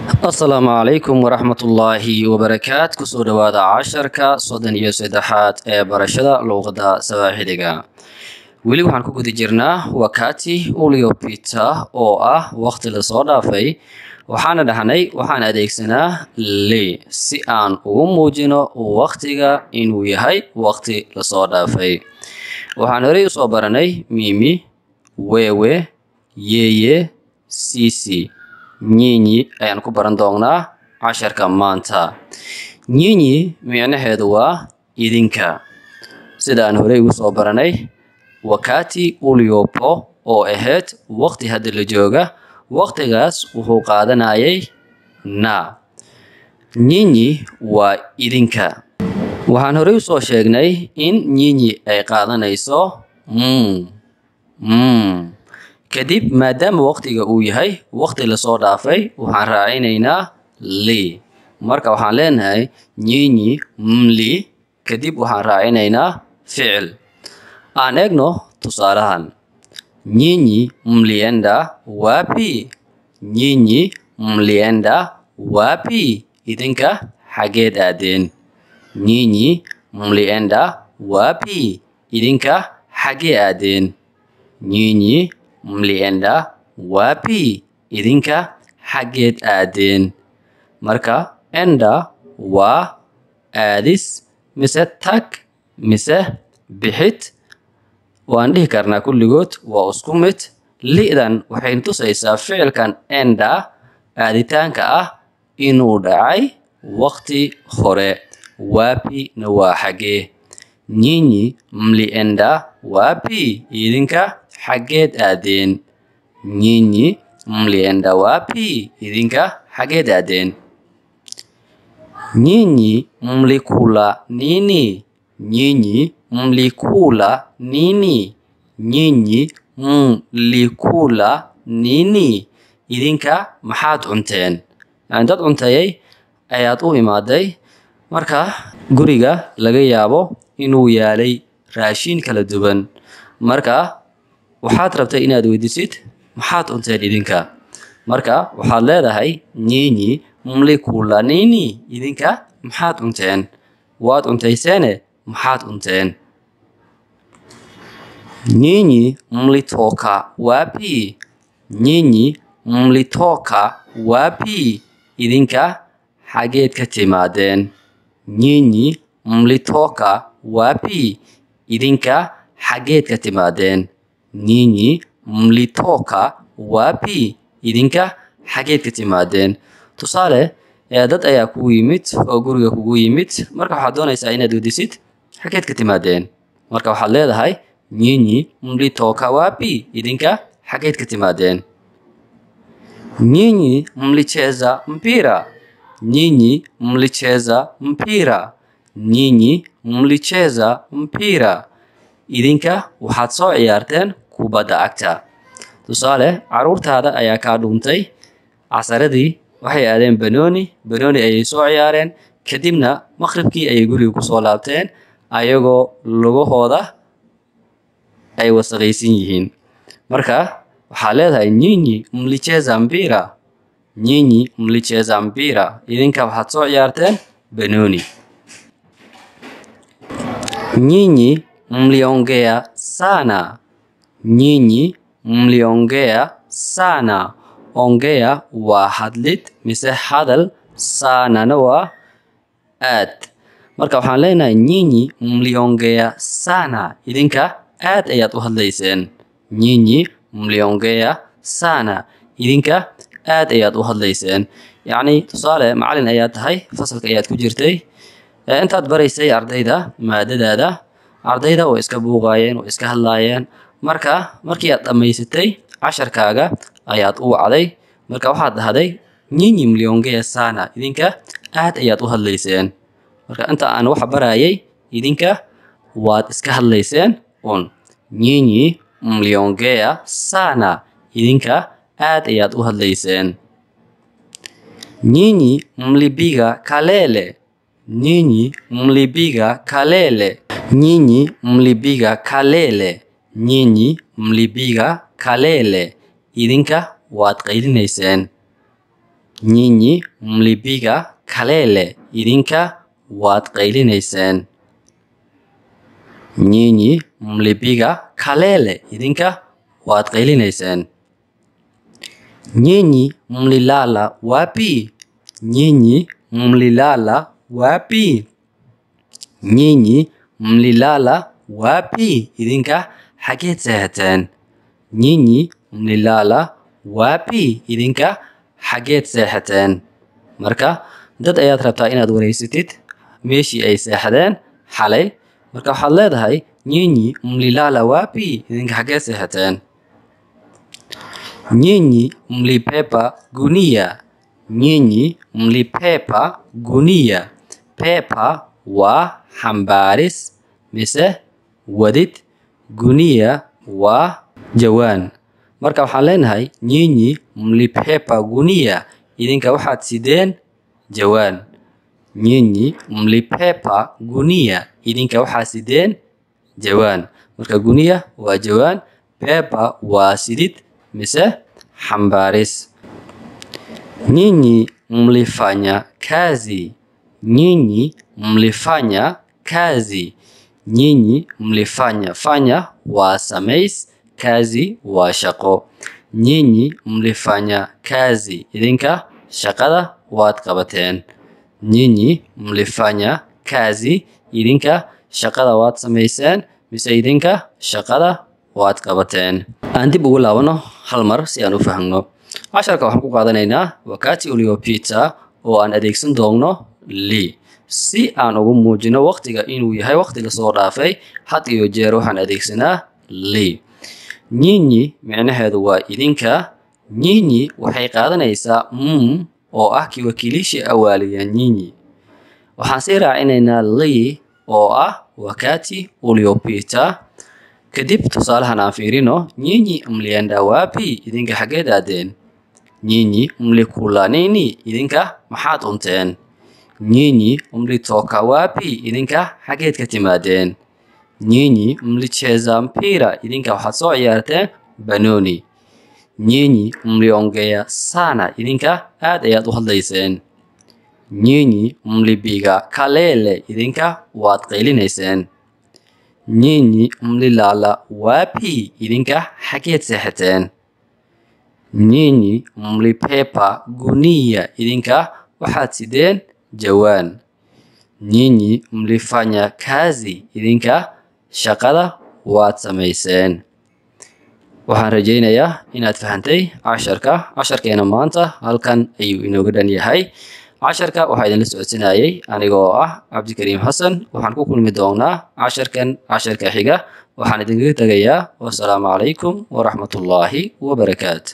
السلام عليكم ورحمة الله وبركاته. كسو دوادا عشركا صدن iyo saddexaad ee barashada luqadda Sawaaxiliga. Weli waxaan ku guda jirnaa wakati uliopita oo ah waqti la soo dhaafay. Waxaan dhahnay waxaan adeegsanaa li si aan ugu muujino waqtiga inuu yahay waqti la soo dhaafay. Waxaan horey u soo baranay mimi, wewe, yeye, sisi. Nyinyi ayaan ku baran doonaa casharka maanta. Nyinyi micnaheedu waa idinka. Sidaan horey ugu soo baranay wakati uliopo oo ahayd waqti hadda la jooga, waqtigaas wuxuu qaadanayay na. Nyinyi waa idinka. Waxaan horey u soo sheegnay in nyinyi ay qaadanayso kadib maadaama waqtiga uu yahay waqti la soo dhaafay waxaan raacinaynaa li. Marka waxaan leenahay nyinyi mli kadib waxaan raacinaynaa ficil. Aan eegno tusaalahan. Nyinyi mlienda wapi? Nyinyi mlienda wapi? Idinka xageed aadeen? Nyinyi mlienda wapi? Idinka xagee aadeen? Nyinyi mlienda wapi? Idinka xageed aadeen? Marka enda waa aadis mise tag mise bixid. Waan dhihi karnaa kulligood waa isku mid. Li'dan waxay tusaysaa ficilkan enda aaditaanka ah inuu dhacay waqti hore. Wapi na waa xagee. Nyinyi mlienda wapi? Idinka xageed aadeen? Nyinyi mlienda wapi? Idinka xageed aadeen? Nyinyi mlikula nini? Nyinyi mlikula nini? Nyinyi mlikula nini? Idinka maxaad cunteen? Dad cuntayay ayaad u imaaday. Marka guriga laga yaabo inuu yaalay raashin kala duwan. Marka waxaad rabtay inaad weydiisid maxaad cunteen idinka? Marka waxaad leedahay nyinyi mlikula nini? Idinka maxaad cunteen? Waad cuntayseene maxaad cunteen? Nyinyi mlitoka wapi? Nyinyi mlitoka wapi? Idinka xageed ka timaadeen? Nyinyi mlitoka wapi? Idinka xageed ka timaadeen? Nyinyi mlitoka wapi? Idinka xageed ka timaadeen? Tusaale, dad ayaa kugu yimid oo guriga kugu yimid. Marka waxaad doonaysaa inaad weydiisid xageed ka timaadeen? Marka waxaad leedahay nyinyi mlitoka wapi? Idinka xageed ka timaadeen? Nyinyi mlicheza mpira? Nyinyi mlicheza mpira? Nyinyi mlicheza mpira? Idinka waxaad soo ciyaarteen kubadda cagta. Tusaale, caruurtaada ayaa kaa dhuntay. Casaradii waxay aadeen banooni ayay soo ciyaareen. Kadibna maqribkii ayay guriga ku soo laabteen ayagoo lugahooda ay wasakhaysan yihiin. Marka waxaa leedahay nyinyi mlicheza mpira? Nyinyi mlicheza mpira? Idinka waxaad soo ciyaarteen banooni. Nyinyi mliongea sana? Nyinyi mliongea sana? Ongea waa hadlid mise hadal, sanana waa aad. Marka waxaan leenahay nyinyi mliongea sana? Idinka aad ayaad u hadlayseen. Nyinyi mliongea sana? Idinka aad ayaad u hadlayseen. Yacni tusaale, macallin ayaad tahay, fasalka ayaad ku jirtay. Intaad baraysay ardayda maadadaada, ardayda way iska buuqaayeen, way iska hadlaayeen. Markii aad dhammaysatay casharkaaga ayaad u wacday. Marka waxaad dhahday nyinyi mliongea sana? Idinka aad ayaad u hadlayseen. Marka inta aan wax barayay idinka waad iska hadlayseen un. Nyinyi mliongea sana? Idinka aad ayaad u hadlayseen. Nyinyi mlipiga kelele? Nyinyi mlipiga kelele? Nyinyi mlipiga kelele? Nyinyi mlipiga kelele? Idinka waad qaylinayseen. nyinyi mlipiga kelele idinka waad qaylinayseen nyinyi mlipiga kelele idinka waad qaylinayseen nyinyi mlilala wapi nyinyi mlilala wapi nyinyi mlilala wapi idinka xageed seexateen nyinyi mlilala wapi idinka xageed seexateen marka dad ayaad rabtaa inaad wareysatid meeshii ay seexdeen xalay marka waxaad leedahay nyinyi mlilala wapi idinka xageed seexateen nyinyi mlipepa gunia nyinyi mlipepa gunia pepa waa xambaaris mise wadid gunia waa jawaan marka waxaan leenahay nyinyi mlipepa gunia idinka waxaad sideen jawaan nyinyi mlipepa gunia idinka waxaad sideen jawaan marka gunia waa jawaan pepa waa sidid mise xambaaris nyinyi mlifanya kazi nyinyi mlifanya kazi nyinyi mlifanya fanya waa samays kazi waa shaqo nyinyi mlifanya kazi idinka shaqada waad qabateen nyinyi mlifanya kazi idinka shaqada waad samayseen mise idinka shaqada waad qabateen aan dib ugu laabano hal mar si aan u fahamno casharka waxaan ku qaadanaynaa wakati uliopita oo aan adeegsan doonno li si aan ugu muujino waqtiga inuu yahay waqti la soo dhaafay had iyo jeer waxaan adeegsanaa li nyinyi micnaheedu waa idinka nyinyi waxay qaadanaysaa oo ah kiwakilishi awaaliya nyinyi waxaan sii raacinaynaa li oo ah wakati uliopita kadib tusaalahan aan fiirino nyinyi mlienda wapi idinka xageed aadeen nyinyi mlikula nini idinka maxaad cunteen nyinyi mlitoka wapi idinka xageed ka timaadeen nyinyi mlicheza mpira idinka waxaad soo ciyaarteen banoni nyinyi mliongea sana idinka aad ayaad u hadlayseen nyinyi mlipiga kelele idinka waad qaylinayseen nyinyi mlilala wapi idinka xageed seexateen nyinyi mlipepa gunia idinka waxaad sideen jawaan nyinyi mlifanya kazi idinka shaqada waad samayseen waxaan rajaynayaa inaad fahantay casharkeena maanta halkan ayuu inooga dhan yahay casharka waxaa idinla socodsinayay anigoo ah cabdikariim xasan waxaan ku kulmi doonaa casharka xiga waxaan idinkaga tegayaa wassalaamu calaykum waraxmatullaahi wabarakaatu